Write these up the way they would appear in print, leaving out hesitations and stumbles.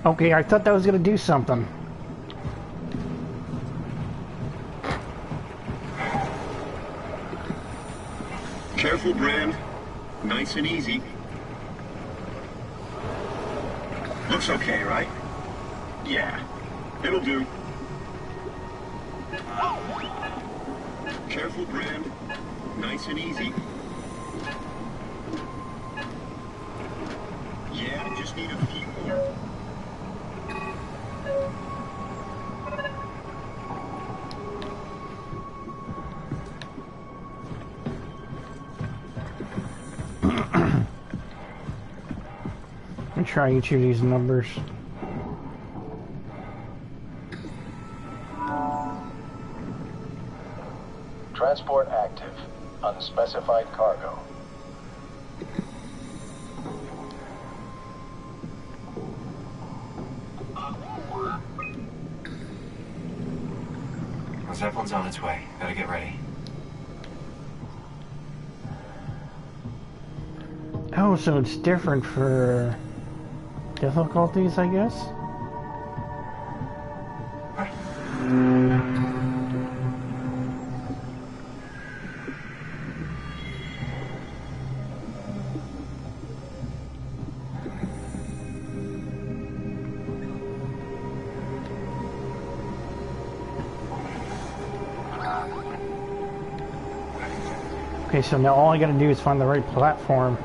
Okay, I thought that was going to do something. Careful, Brand. Nice and easy. Looks okay, right? Yeah, it'll do. Careful, Brand. Nice and easy. Yeah, just need a few more. I'm trying each of these numbers. Transport active. Unspecified cargo. The Zeppelin's on its way. Better get ready. Oh, so it's different for difficulties, I guess? Okay, so now all I gotta do is find the right platform.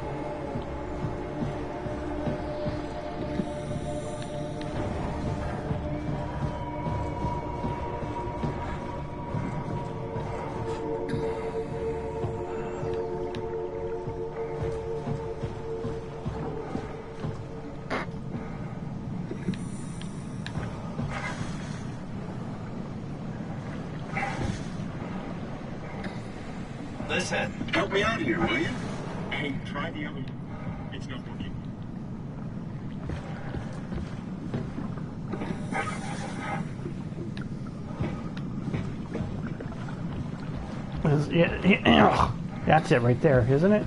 Listen. Help me out here, will you? Hey, try the other one. It's not working. That's it right there, isn't it?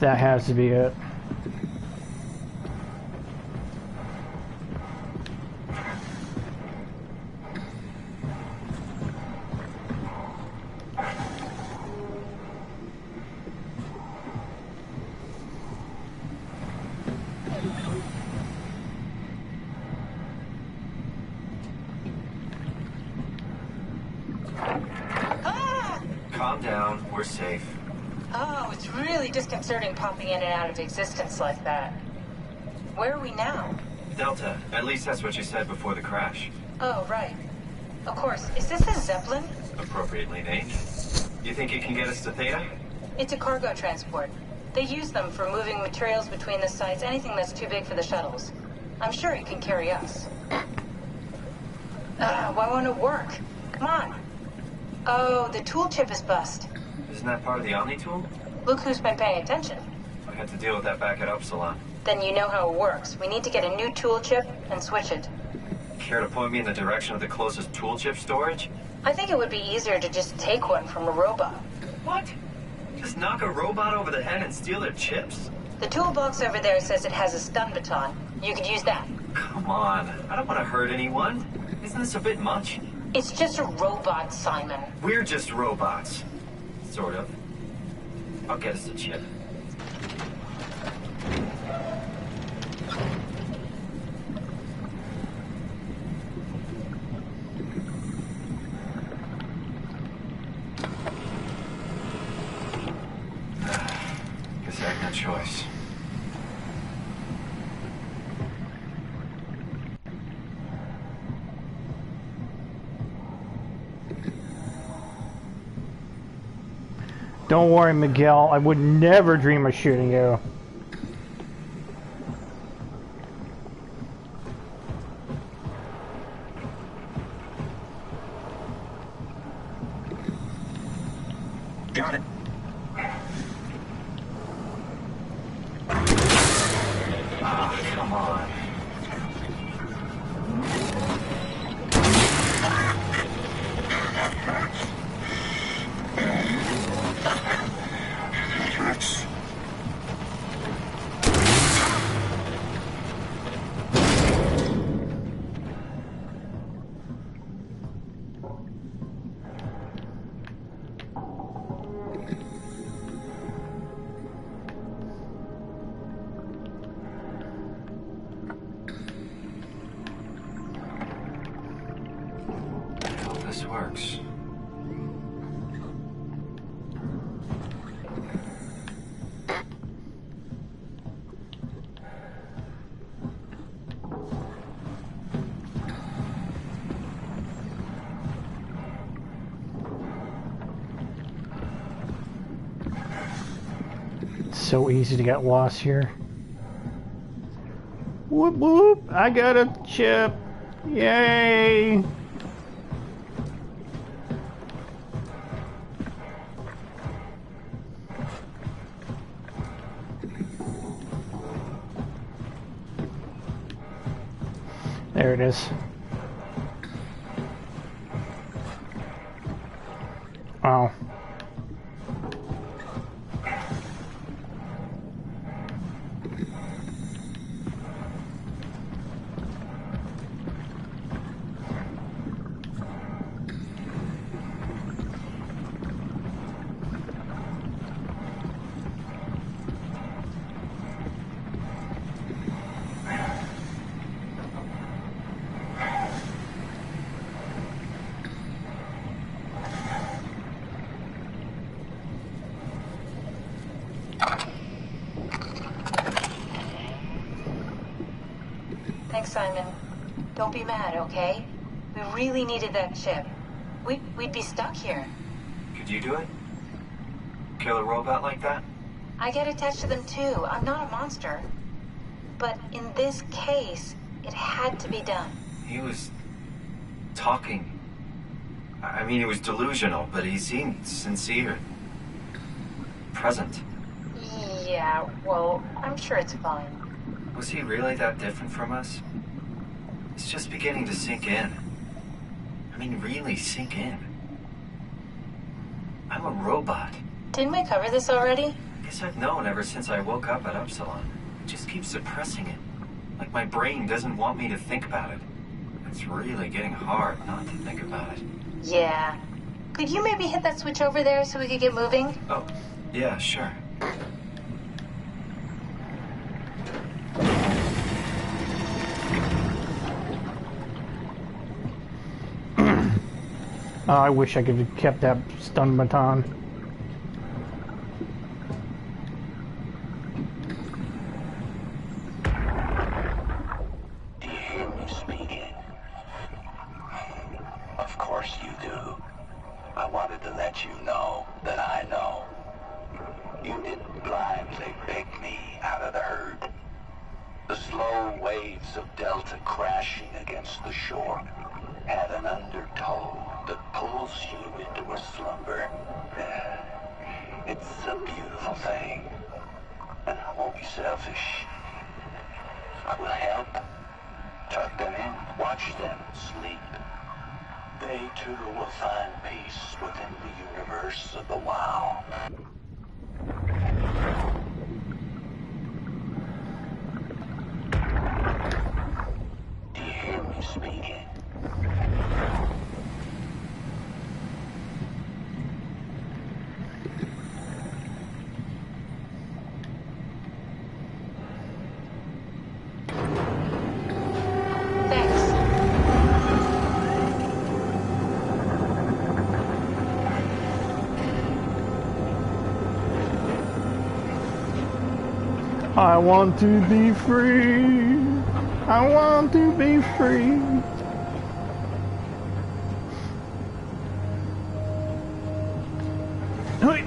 That has to be it. Calm down. We're safe. Oh, it's really disconcerting popping in and out of existence like that. Where are we now? Delta. At least that's what you said before the crash. Oh, right. Of course. Is this a Zeppelin? Appropriately named. You think it can get us to Theta? It's a cargo transport. They use them for moving materials between the sites, anything that's too big for the shuttles. I'm sure it can carry us. Why won't it work? Come on. Oh, the tool chip is bust. Isn't that part of the Omni tool? Look who's been paying attention. I had to deal with that back at Upsilon. Then you know how it works. We need to get a new tool chip and switch it. Care to point me in the direction of the closest tool chip storage? I think it would be easier to just take one from a robot. What? Just knock a robot over the head and steal their chips? The toolbox over there says it has a stun baton. You could use that. Come on. I don't want to hurt anyone. Isn't this a bit much? It's just a robot, Simon. We're just robots. Sort of. I'll get us a chip. Guess I have no choice. Don't worry, Miguel. I would never dream of shooting you. Got it. Ah, come on. this works. So easy to get lost here. Whoop whoop! I got a chip! Yay! There it is. Wow. Thanks, Simon. Don't be mad, okay? We really needed that chip. We'd be stuck here. Could you do it? Kill a robot like that? I get attached to them too. I'm not a monster. But in this case, it had to be done. He was talking. I mean, he was delusional, but he seemed sincere. Present. Yeah, well, I'm sure it's fine. Was he really that different from us? It's just beginning to sink in. I mean, really sink in. I'm a robot. Didn't we cover this already? I guess I've known ever since I woke up at Upsilon. I just keep suppressing it. Like my brain doesn't want me to think about it. It's really getting hard not to think about it. Yeah. Could you maybe hit that switch over there so we could get moving? Oh, yeah, sure. I wish I could have kept that stun baton. Do you hear me speaking? Of course you do. I wanted to let you know that I know. You didn't blindly pick me out of the herd. The slow waves of Delta crashing against the shore had an undertow that pulls you into a slumber. It's a beautiful thing. And I won't be selfish. I will help. Tuck them in, watch them sleep. They too will find peace within the universe of the WoW. Do you hear me speaking? I want to be free. I want to be free. Hey.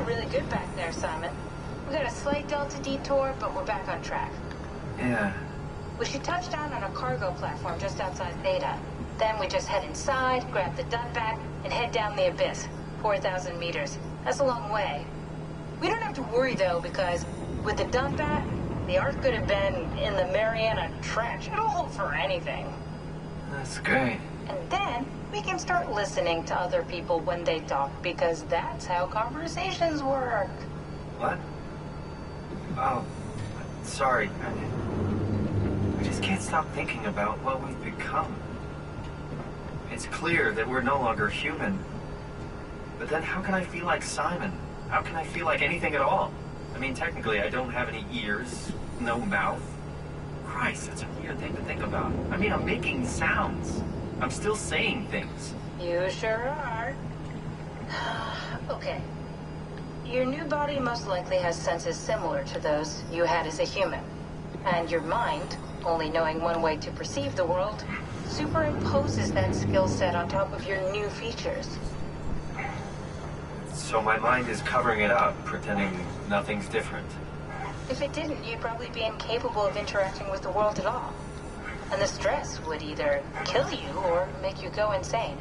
Really good back there, Simon. We got a slight Delta detour, but we're back on track. Yeah. We should touch down on a cargo platform just outside Theta. Then we just head inside, grab the dump back, and head down the abyss. 4,000 meters. That's a long way. We don't have to worry, though, because with the dump back, The Earth could have been in the Mariana Trench. It'll hold for anything. That's great. And then we can start listening to other people when they talk, because that's how conversations work. What? Oh, sorry. I just can't stop thinking about what we've become. It's clear that we're no longer human. But then how can I feel like Simon? How can I feel like anything at all? I mean, technically, I don't have any ears, no mouth. Christ, that's a weird thing to think about. I mean, I'm making sounds. I'm still saying things. You sure are. Okay. Your new body most likely has senses similar to those you had as a human. And your mind, only knowing one way to perceive the world, superimposes that skill set on top of your new features. So my mind is covering it up, pretending nothing's different. If it didn't, you'd probably be incapable of interacting with the world at all. And the stress would either kill you or make you go insane.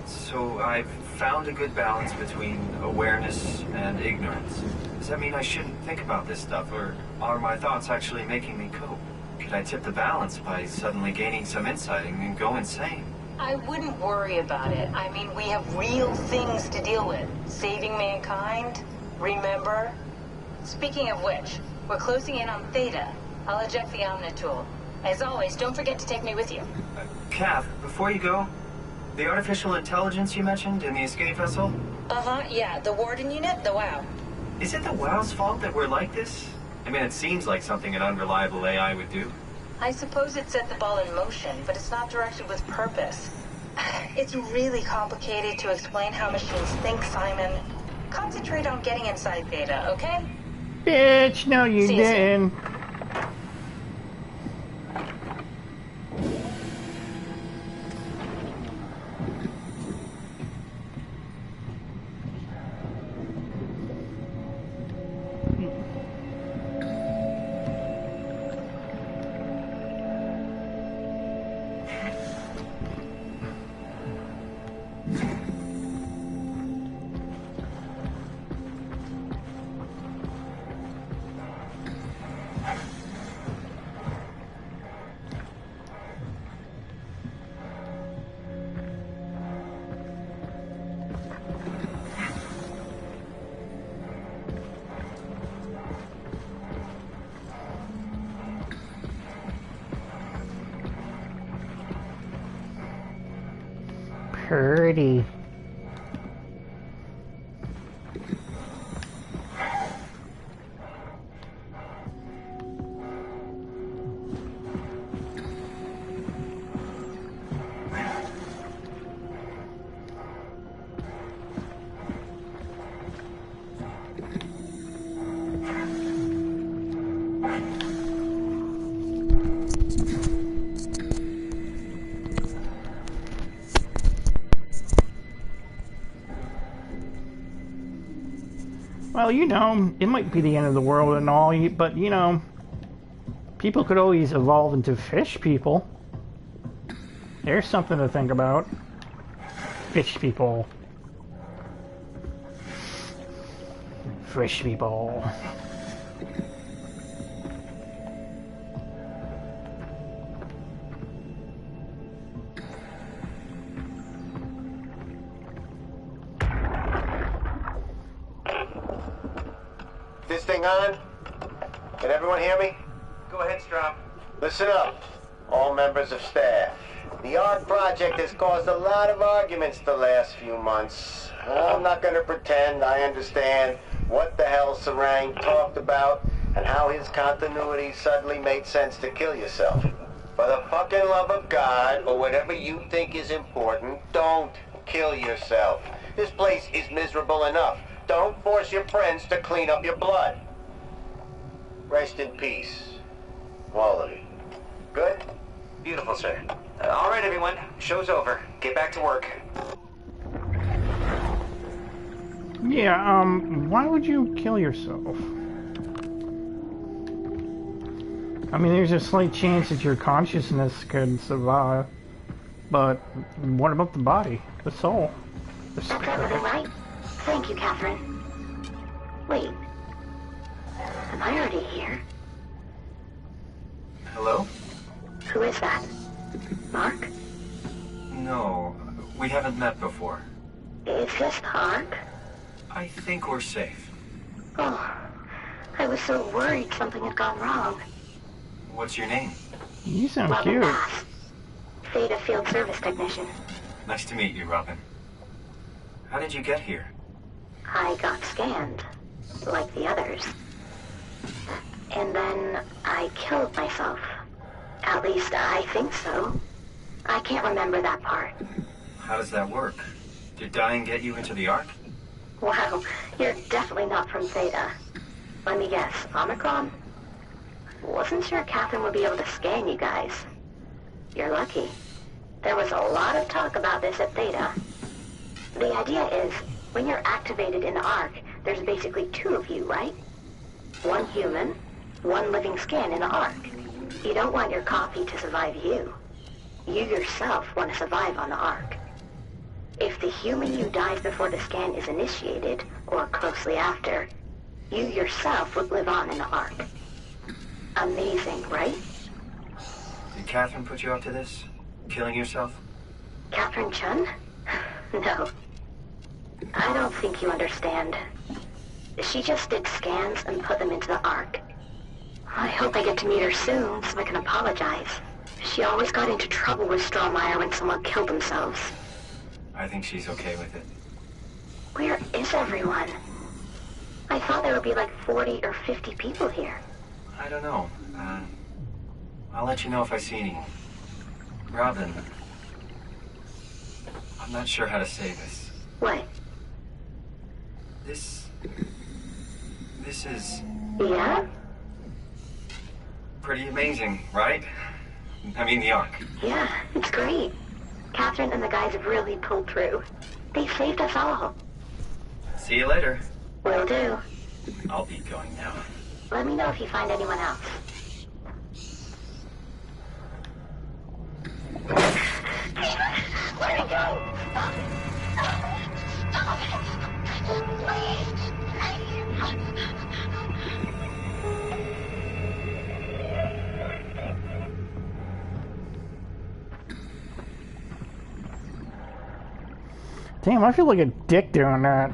So I've found a good balance between awareness and ignorance. Does that mean I shouldn't think about this stuff, or are my thoughts actually making me cope? Could I tip the balance by suddenly gaining some insight and go insane? I wouldn't worry about it. I mean, we have real things to deal with. Saving mankind, remember? Speaking of which, we're closing in on Theta. I'll eject the Omnitool. As always, don't forget to take me with you. Kath, before you go, the artificial intelligence you mentioned in the escape vessel? Uh-huh, yeah, the Warden unit, the WOW. Is it the WOW's fault that we're like this? I mean, it seems like something an unreliable AI would do. I suppose it set the ball in motion, but it's not directed with purpose. It's really complicated to explain how machines think, Simon. Concentrate on getting inside Theta, okay? Bitch, no you See you soon. didn't. Pretty. Well, you know, it might be the end of the world and all, but, you know, people could always evolve into fish people. There's something to think about. Fish people. Fish people. This thing on? Can everyone hear me? Go ahead, Strom. Listen up, all members of staff. The ARC project has caused a lot of arguments the last few months. I'm not going to pretend I understand what the hell Sarang talked about and how his continuity suddenly made sense to kill yourself. For the fucking love of God, or whatever you think is important, don't kill yourself. This place is miserable enough. Don't force your friends to clean up your blood. Rest in peace, all of you. Good? Beautiful, sir. All right, everyone. Show's over. Get back to work. Yeah, why would you kill yourself? I mean, there's a slight chance that your consciousness could survive, but what about the body, the soul, the That's spirit? everything right? Thank you, Catherine. Wait. Am I already here? Who is that? Mark? No, we haven't met before. Is this Mark? I think we're safe. Oh, I was so worried something had gone wrong. What's your name? You sound Robin cute. Bass, Theta Field Service Technician. Nice to meet you, Robin. How did you get here? I got scanned, like the others. And then I killed myself. At least I think so. I can't remember that part. How does that work? Did dying get you into the Ark? Wow, you're definitely not from Theta. Let me guess, Omicron? Wasn't sure Catherine would be able to scan you guys. You're lucky. There was a lot of talk about this at Theta. The idea is, when you're activated in the Ark, there's basically two of you, right? One human, one living scan in the Ark. You don't want your copy to survive you. You yourself want to survive on the Ark. If the human you dies before the scan is initiated, or closely after, you yourself would live on in the Ark. Amazing, right? Did Catherine put you up to this? Killing yourself? Catherine Chun? No. I don't think you understand. She just did scans and put them into the Ark. I hope I get to meet her soon so I can apologize. She always got into trouble with Strohmeyer when someone killed themselves. I think she's okay with it. Where is everyone? I thought there would be like 40 or 50 people here. I don't know. I'll let you know if I see any. Robin, I'm not sure how to say this. What? This is Yeah? pretty amazing, right? I mean, the Ark. Yeah, it's great. Catherine and the guys have really pulled through. They saved us all. See you later. Will do. I'll be going now. Let me know if you find anyone else. Where'd it go? Damn, I feel like a dick doing that.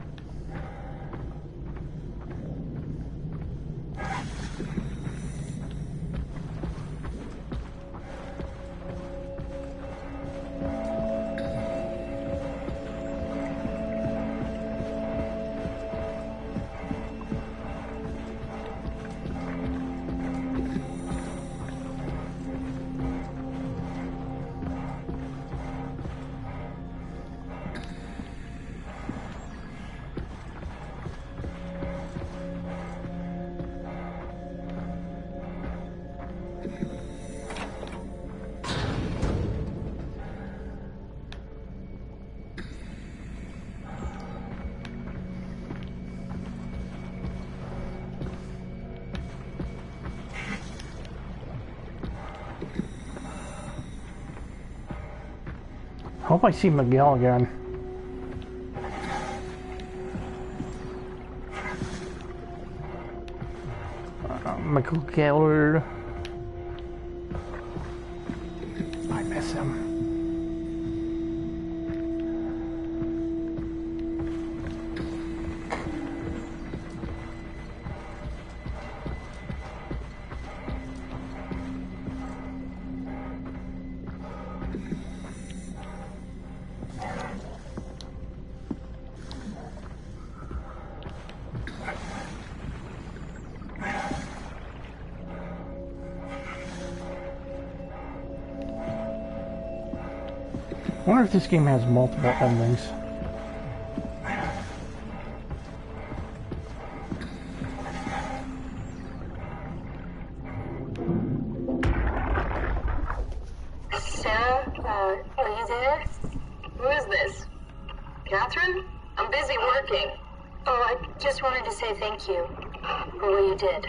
Hope I see Miguel again. Michael Gellard. I miss him. I wonder if this game has multiple endings. Sarah, are you there? Who is this? Catherine? I'm busy working. Oh, I just wanted to say thank you for what you did.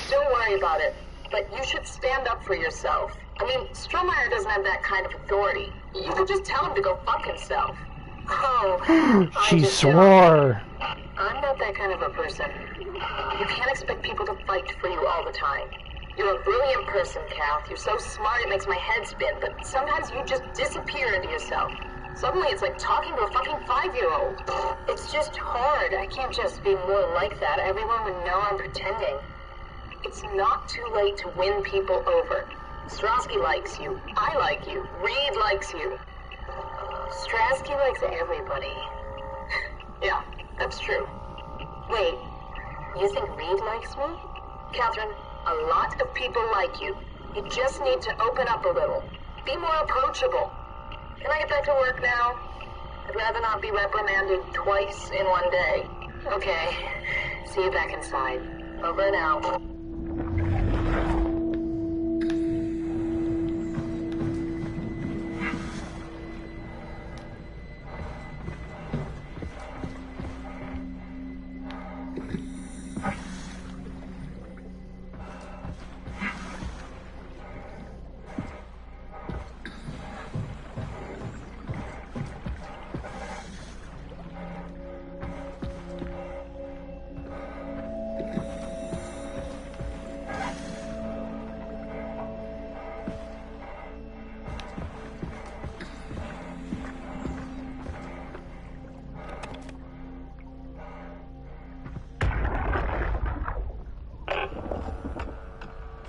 Don't worry about it, but you should stand up for yourself. I mean, Strohmeyer doesn't have that kind of authority. You could just tell him to go fuck himself. Oh, She swore. I'm not that kind of a person. You can't expect people to fight for you all the time. You're a brilliant person, Kath. You're so smart it makes my head spin, but sometimes you just disappear into yourself. Suddenly it's like talking to a fucking 5-year-old. It's just hard. I can't just be more like that. Everyone would know I'm pretending. It's not too late to win people over. Strasky likes you. I like you. Reed likes you. Strasky likes everybody. Yeah, that's true. Wait, you think Reed likes me? Catherine, a lot of people like you. You just need to open up a little. Be more approachable. Can I get back to work now? I'd rather not be reprimanded twice in one day. Okay. See you back inside. Over and out.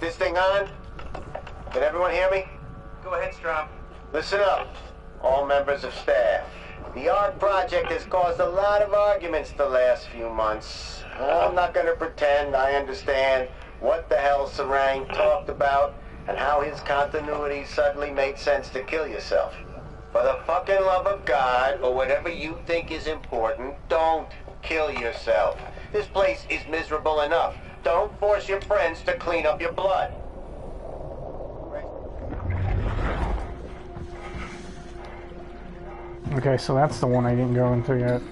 This thing on? Can everyone hear me? Go ahead, Strom. Listen up, all members of staff. The ARC project has caused a lot of arguments the last few months. I'm not going to pretend I understand what the hell Sarang talked about and how his continuity suddenly made sense to kill yourself. For the fucking love of God, or whatever you think is important, don't kill yourself. This place is miserable enough. Don't force your friends to clean up your blood. Okay, so that's the one I didn't go into yet.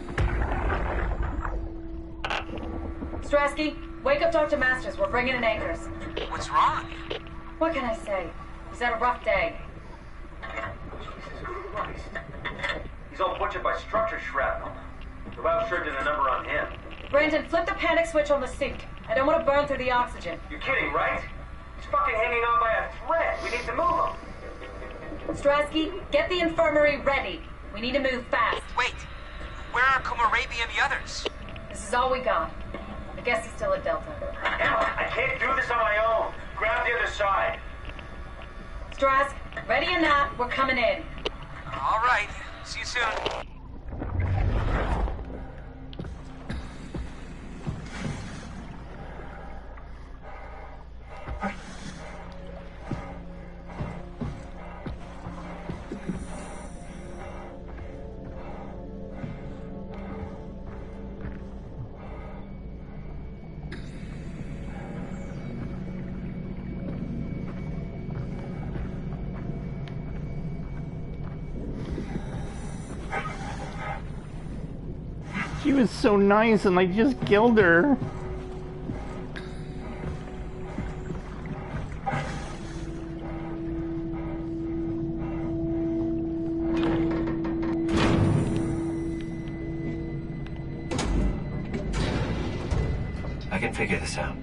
Strasky, wake up Dr. Masters. We're bringing in anchors. What's wrong? What can I say? He's had a rough day. Jesus Christ. He's all butchered by structure shrapnel. The Welsh sure did a number on him. Brandon, flip the panic switch on the sink. I don't want to burn through the oxygen. You're kidding, right? He's fucking hanging on by a thread. We need to move him. Strasky, get the infirmary ready. We need to move fast. Wait, where are Komarabi and the others? This is all we got. I guess he's still at Delta. Emma, I can't do this on my own. Grab the other side. Strask, ready or not, we're coming in. All right, see you soon. She was so nice and I just killed her. I can figure this out.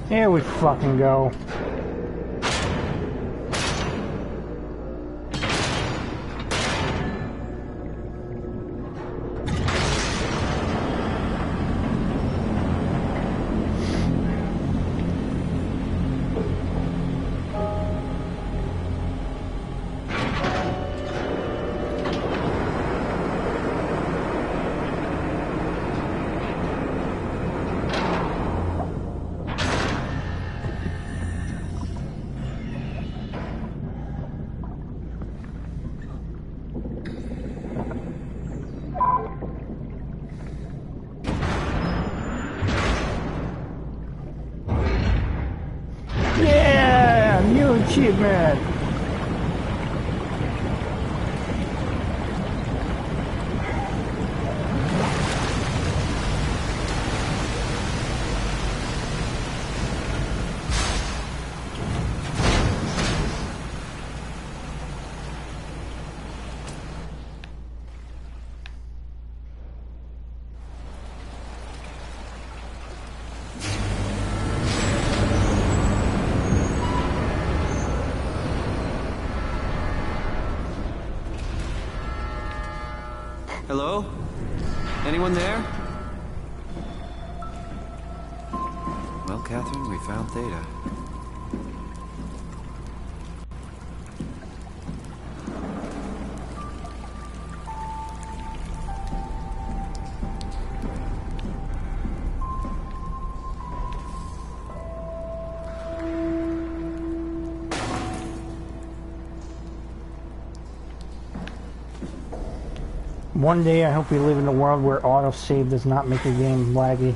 Here we fucking go. Yeah, new achievement. Hello? Anyone there? Well, Catherine, we found Theta. One day I hope we live in a world where autosave does not make a game laggy.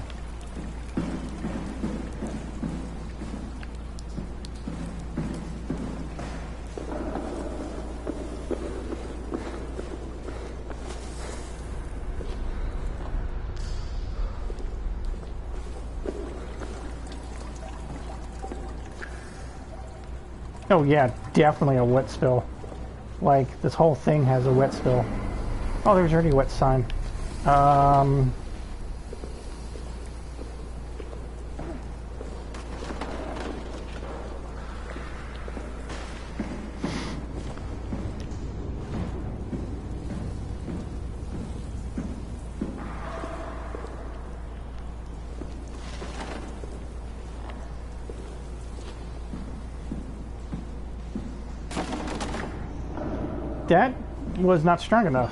Oh yeah, definitely a wet spill. Like, this whole thing has a wet spill. Oh, there's already a wet sign. That was not strong enough.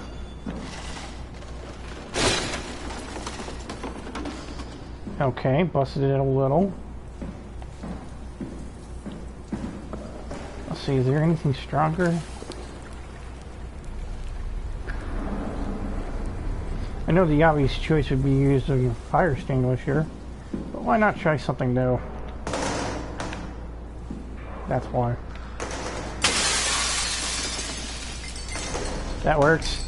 Okay, busted it a little. Let's see, is there anything stronger? I know the obvious choice would be use a fire extinguisher, but why not try something new? That's why. That works.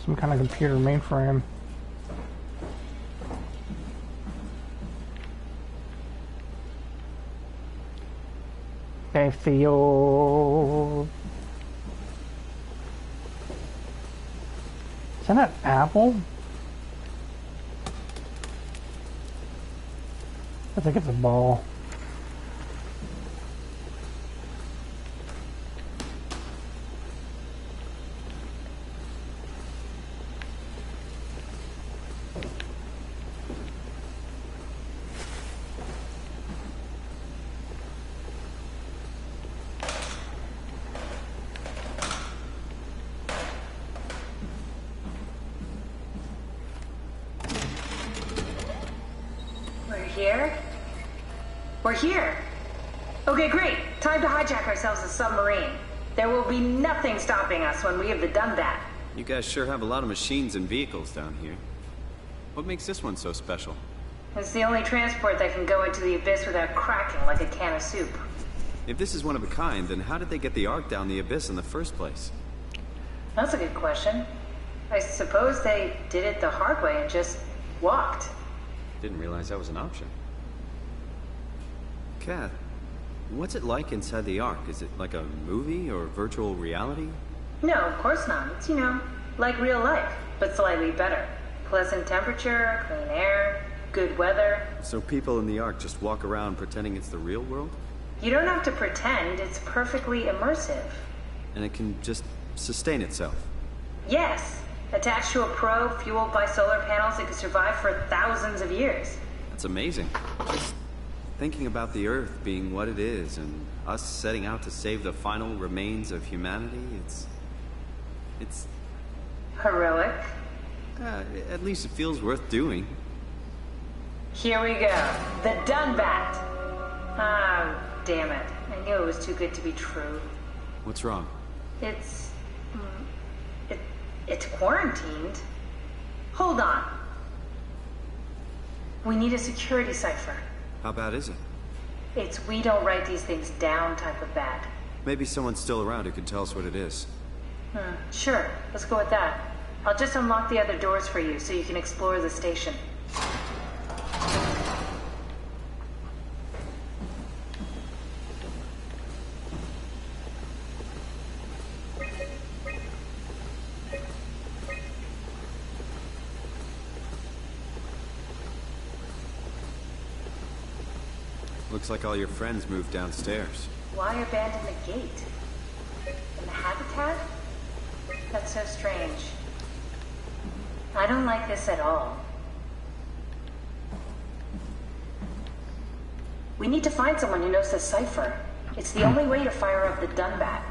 Some kind of computer mainframe. Field. Is that an apple? I think it's a ball. We're here. Okay, great. Time to hijack ourselves a submarine. There will be nothing stopping us when we have done that. You guys sure have a lot of machines and vehicles down here. What makes this one so special? It's the only transport that can go into the abyss without cracking like a can of soup. If this is one of a kind, then how did they get the Ark down the abyss in the first place? That's a good question. I suppose they did it the hard way and just walked. Didn't realize that was an option. Kath, what's it like inside the Ark? Is it like a movie or virtual reality? No, of course not. It's, like real life, but slightly better. Pleasant temperature, clean air, good weather. So people in the Ark just walk around pretending it's the real world? You don't have to pretend, it's perfectly immersive. And it can just sustain itself? Yes. Attached to a probe fueled by solar panels, it could survive for thousands of years. That's amazing. Just thinking about the Earth being what it is and us setting out to save the final remains of humanity, it's... Heroic. At least it feels worth doing. Here we go. The Dunbat. Ah, damn it. I knew it was too good to be true. What's wrong? It's quarantined. Hold on. We need a security cipher. How bad is it? It's we don't write these things down type of bad. Maybe someone's still around who can tell us what it is. Sure. Let's go with that. I'll just unlock the other doors for you so you can explore the station. Looks like all your friends moved downstairs. Why abandon the gate? In the habitat? That's so strange. I don't like this at all. We need to find someone who knows the cipher. It's the only way to fire up the Dunbat.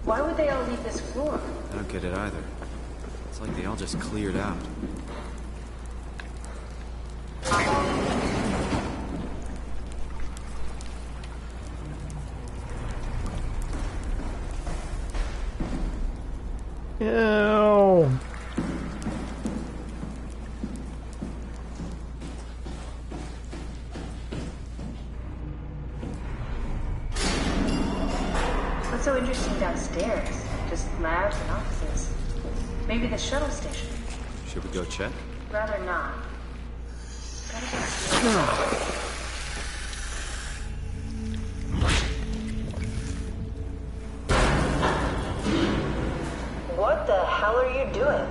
Why would they all leave this floor? I don't get it either. It's like they all just cleared out. Ew. What's so interesting downstairs? Just labs and offices. Maybe the shuttle station. Should we go check? Rather not. Gotta get What the hell are you doing?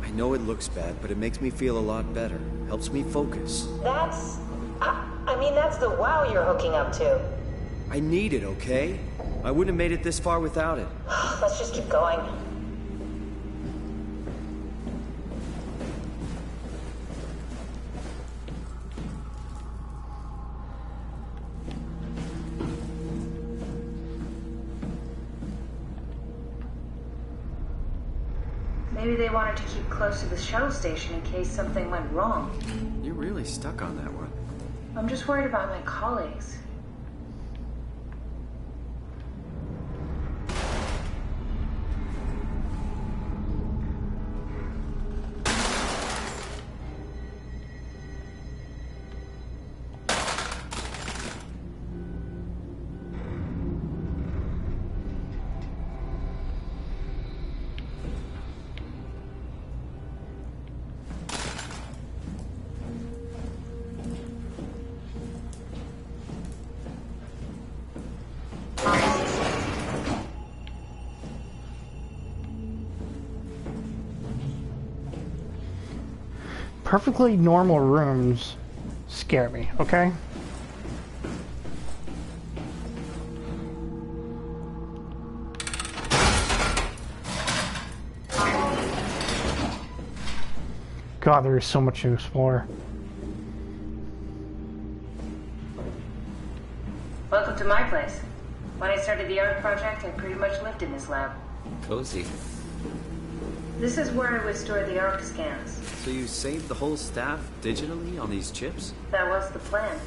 I know it looks bad, but it makes me feel a lot better. Helps me focus. That's... I mean, that's the wow you're hooking up to. I need it, okay? I wouldn't have made it this far without it. Let's just keep going. Maybe they wanted to keep close to the shuttle station in case something went wrong. You're really stuck on that one. I'm just worried about my colleagues. perfectly normal rooms scare me, okay? God, there is so much to explore. Welcome to my place. When I started the art project, I pretty much lived in this lab. Cozy. This is where I would store the ARC scans. So you saved the whole staff digitally on these chips? That was the plan.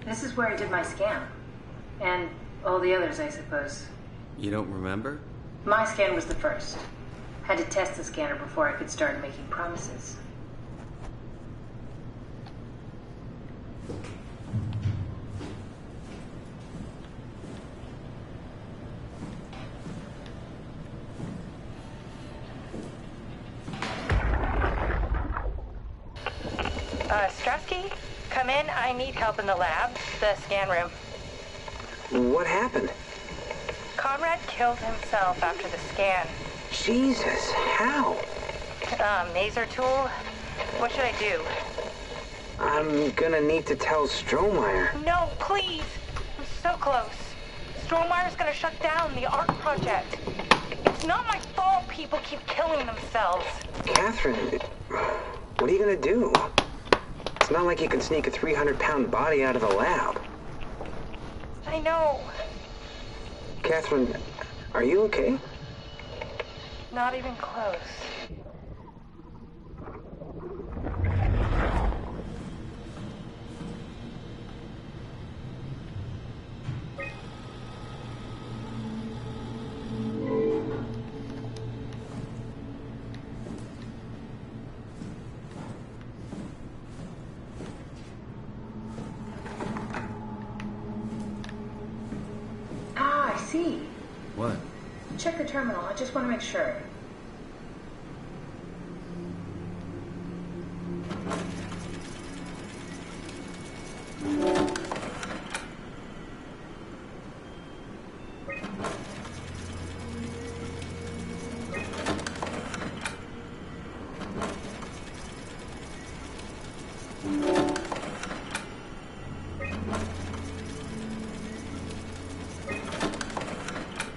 This is where I did my scan. And all the others, I suppose. You don't remember? My scan was the first. Had to test the scanner before I could start making promises. Strasky, come in. I need help in the lab, the scan room. What happened? Conrad killed himself after the scan. Jesus, how? Maser tool? What should I do? I'm gonna need to tell Strohmeyer. No, please! I'm so close. Strohmeyer's gonna shut down the art project. It's not my fault people keep killing themselves. Catherine, what are you gonna do? It's not like you can sneak a 300-pound body out of the lab. I know. Catherine, are you okay? Not even close. Ah, I see. What? Check the terminal. I just want to make sure.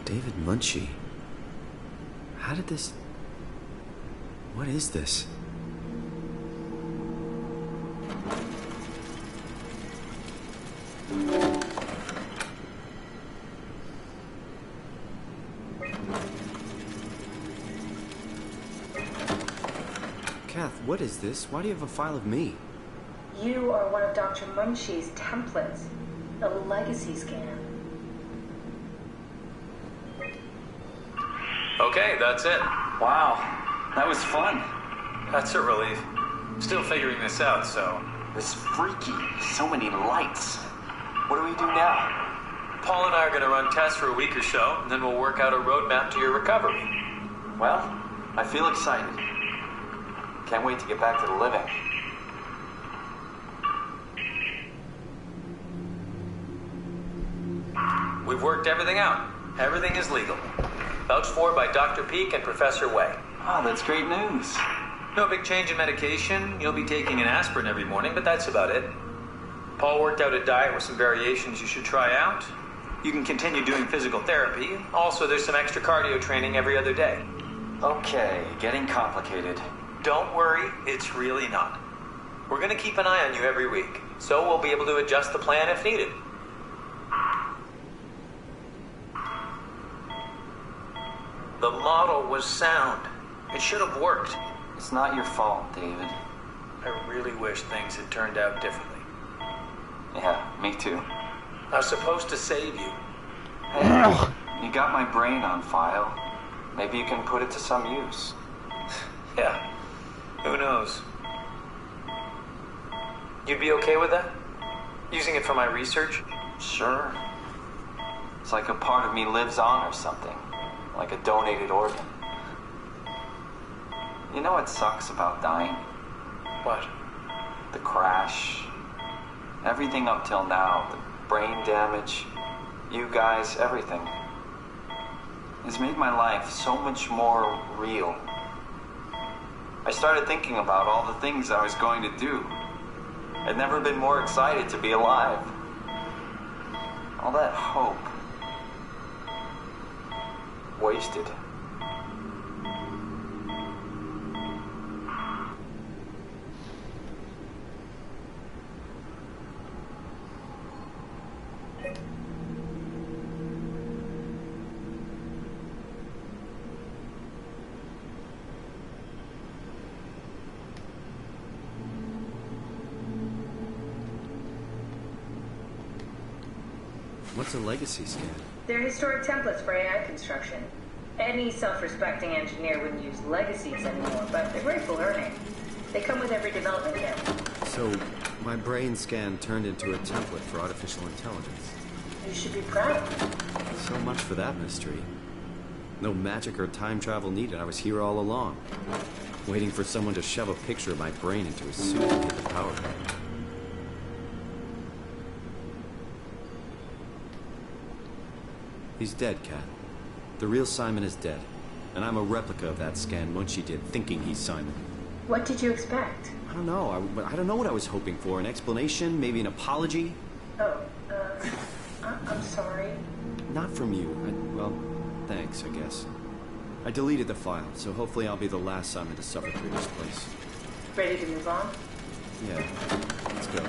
David Munchie. How did this... What is this? Kath, what is this? Why do you have a file of me? You are one of Dr. Munchie's templates. A legacy scan. Okay, that's it. Wow, that was fun. That's a relief. Still figuring this out, so... This freaky. So many lights. What do we do now? Paul and I are going to run tests for a week or so, and then we'll work out a roadmap to your recovery. Well, I feel excited. Can't wait to get back to the living. We've worked everything out. Everything is legal. Vouched for by Dr. Peak and Professor Way. Oh, that's great news. No big change in medication. You'll be taking an aspirin every morning, but that's about it. Paul worked out a diet with some variations you should try out. You can continue doing physical therapy. Also, there's some extra cardio training every other day. Okay, getting complicated. Don't worry, it's really not. We're going to keep an eye on you every week, so we'll be able to adjust the plan if needed. The model was sound. It should have worked. It's not your fault, David. I really wish things had turned out differently. Yeah, me too. I was supposed to save you. Hey, you got my brain on file. Maybe you can put it to some use. Yeah, who knows? You'd be okay with that? Using it for my research? Sure. It's like a part of me lives on or something. Like a donated organ. You know what sucks about dying? What? The crash. Everything up till now. The brain damage. You guys, everything. Has made my life so much more real. I started thinking about all the things I was going to do. I'd never been more excited to be alive. All that hope. Wasted. What's a legacy scan? They're historic templates for AI construction. Any self-respecting engineer wouldn't use legacies anymore, but they're great for learning. They come with every development kit. So, my brain scan turned into a template for artificial intelligence. You should be proud. So much for that mystery. No magic or time travel needed. I was here all along. Waiting for someone to shove a picture of my brain into a suit and hit the power button. He's dead, Kat. The real Simon is dead. And I'm a replica of that scan Munchie did, thinking he's Simon. What did you expect? I don't know. I don't know what I was hoping for. An explanation? Maybe an apology? Oh, I'm sorry. Not from you. Well, thanks, I guess. I deleted the file, so hopefully I'll be the last Simon to suffer through this place. Ready to move on? Yeah. Let's go.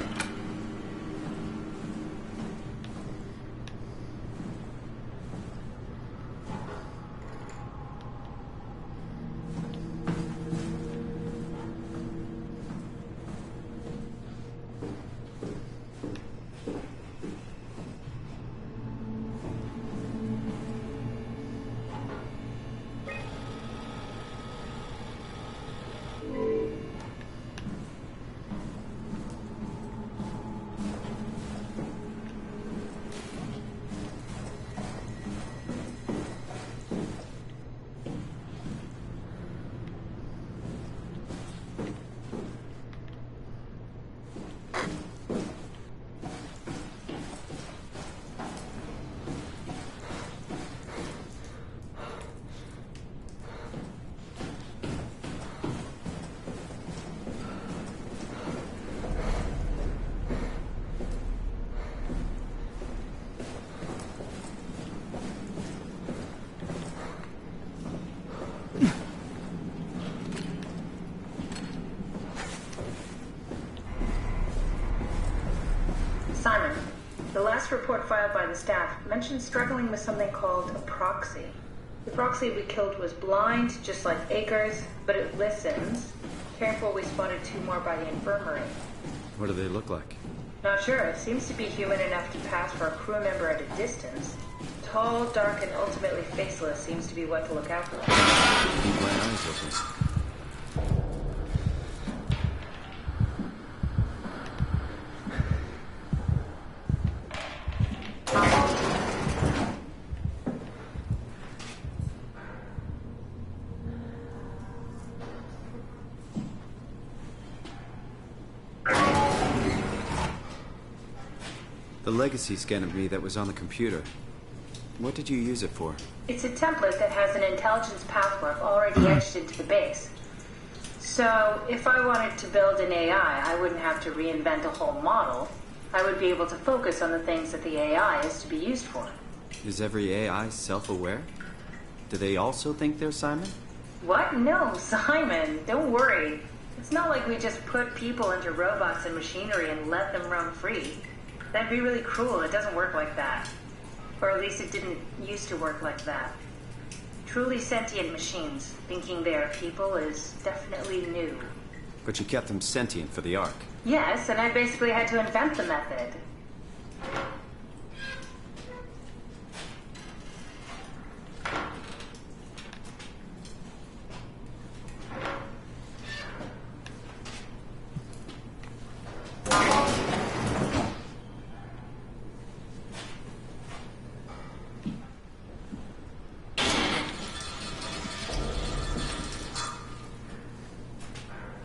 Simon, the last report filed by the staff mentioned struggling with something called a proxy. The proxy we killed was blind, just like Akers, but it listens. Careful, we spotted 2 more by the infirmary. What do they look like? Not sure. It seems to be human enough to pass for a crew member at a distance. Tall, dark, and ultimately faceless seems to be what to look out for. Keep my eyes open. The legacy scan of me that was on the computer. What did you use it for? It's a template that has an intelligence pathwork already etched into the base. So, if I wanted to build an AI, I wouldn't have to reinvent a whole model. I would be able to focus on the things that the AI is to be used for. Is every AI self-aware? Do they also think they're Simon? What? No, Simon. Don't worry. It's not like we just put people into robots and machinery and let them roam free. That'd be really cruel. It doesn't work like that. Or at least it didn't used to work like that. Truly sentient machines thinking they are people is definitely new. But you kept them sentient for the Ark. Yes, and I basically had to invent the method.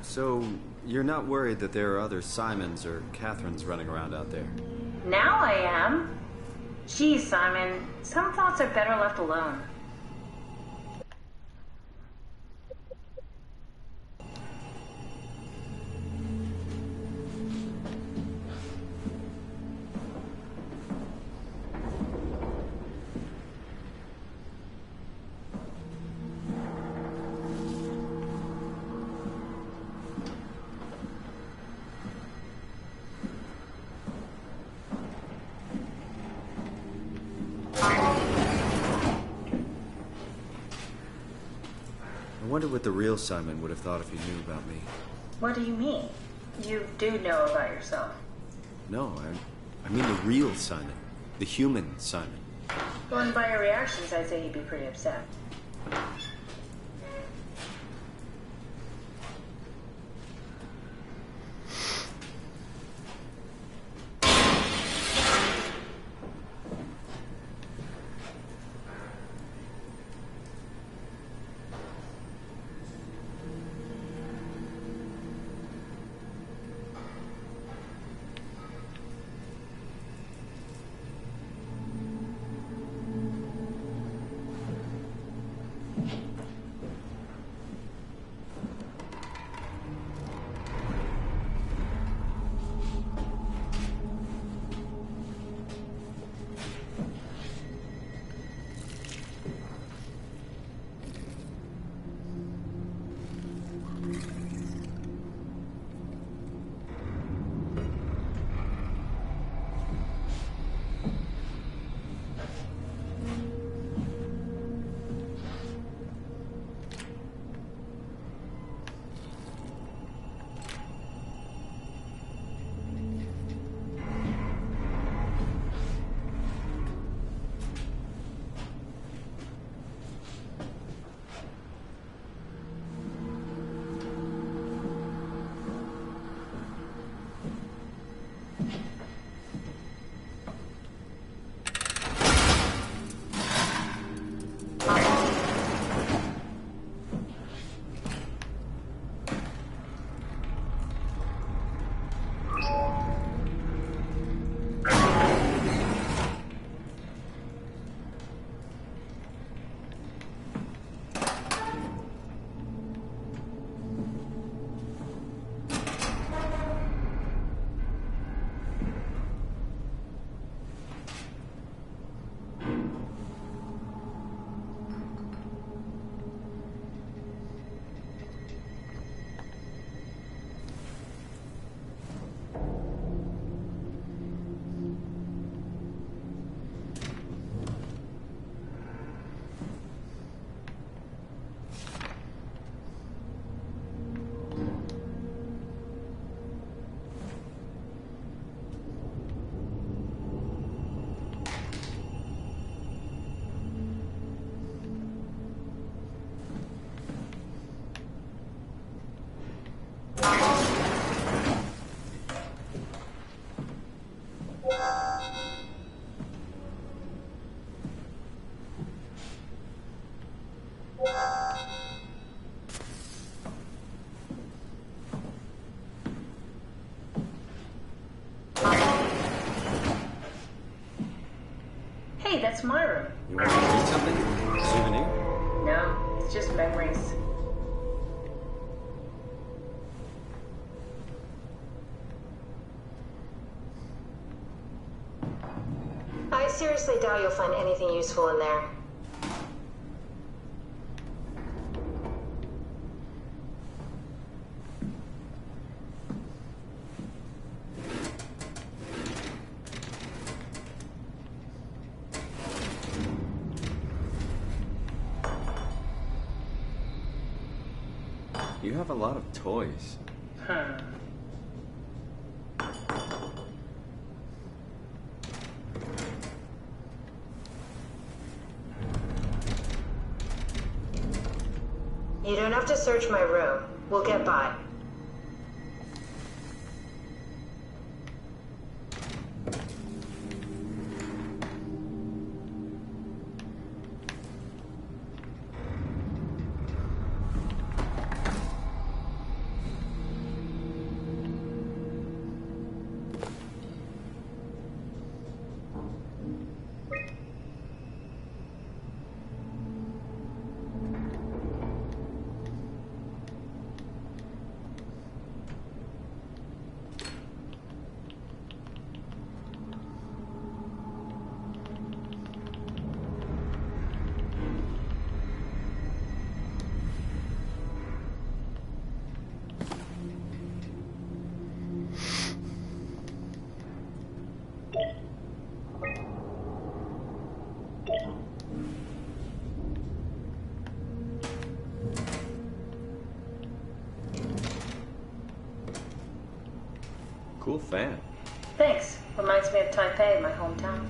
So, you're not worried that there are other Simons or Catherines running around out there? Now I am. Geez, Simon, some thoughts are better left alone. I wonder what the real Simon would have thought if he knew about me. What do you mean? You do know about yourself. No, I mean the real Simon. The human Simon. Going by your reactions, I'd say he'd be pretty upset. Hey, that's my room. You want to read something? Souvenir? No, it's just memories. seriously doubt you'll find anything useful in there. You have a lot of toys. Huh. You don't have to search my room. We'll get by. Cool fan. Thanks. Reminds me of Taipei, my hometown.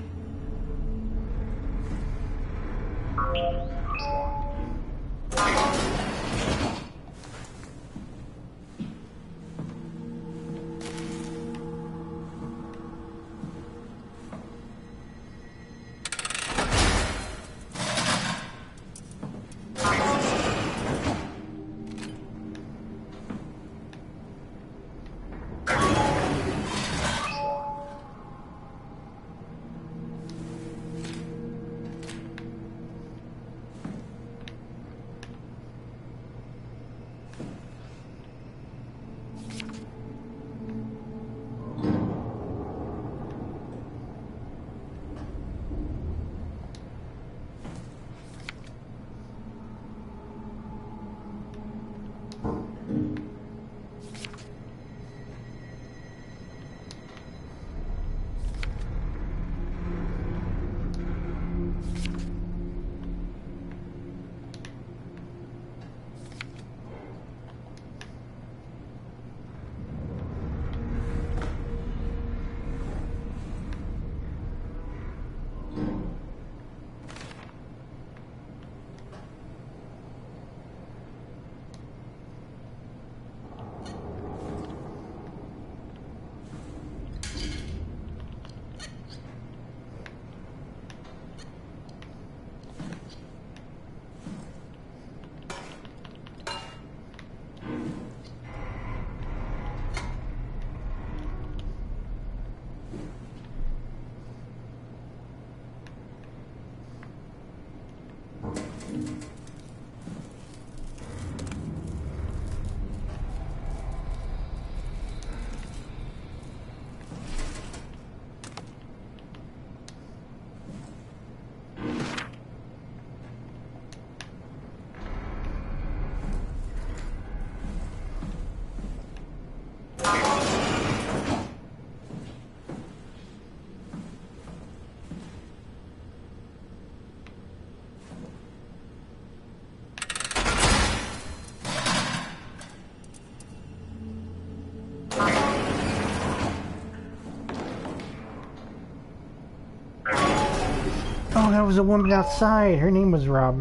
Oh, that was a woman outside. Her name was Rob.